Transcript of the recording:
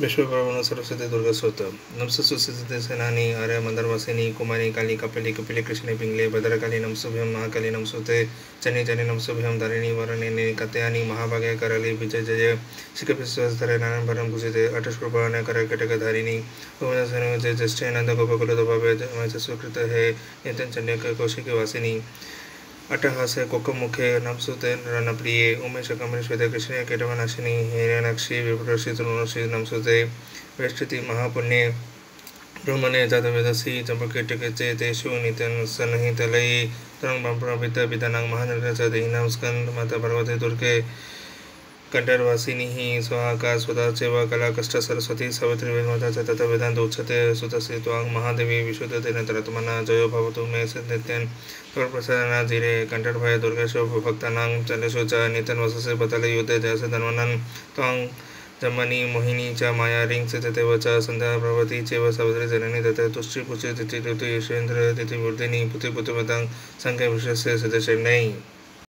विश्वकर्मा सरस्वती दुर्गा स्तोत्रम नमस्ते सुसिद्धि सेनानी आर्य मंदरवासिनी कुमारी काली कपिली कपिली कृष्ण पिंगले भद्रकाली नमस्तुभ्यं महाकाली नमस्तुते चनी चनी नमस्तुभ्यं धारिणी वरणे कत्यानी महाभागे करली विजय जय शिखपिस्वधरे नारायण भूषिते अटस्कृपाण करकटकधारिणी गोविंद जय ज्येष्ठ नंद गोपकुलभवे सुकृत है नितिन चंडक कौशिक वासिनी अट्टहास्य कोकमुखे नमसुते रणप्रिये उमेश कमल श्वेत कृष्ण कीटवनाशिनी हिरण्यक्षी विप्रषि तृणशी नमसुते वेष्टि महापुण्ये ब्रह्मणे जातवेदसी चंपकेटके तेषु नित्यं सन्निहितलये तरंग प्रभित पितानां महानरचदहीनां स्कंद माता पार्वती दुर्गे कंठरवासिनी स्वाहाका स्वदा सेवा कला कष्ट सरस्वती सावित्री वेदमाता च तथा वेदांत उच्चते सुतसे त्वां महादेवी विशुद्धते नतरत्मना जयो भवतु मे सत्यं प्रसादना धीरे कंठरभय दुर्गेशो भक्तानां चलेषु च नित्यं वससे बतले युद्धे जयसे धन्वनं त्वां जमनी मोहिनी च माया रिंग से तथैव च संध्या प्रभवती चैव सावित्री जननी तथा तुष्टि पुष्टि तिथि ऋतु यशेन्द्र तिथि वर्धिनी पुत्री पुत्रवतां संख्या विशेषस्य सदस्यैः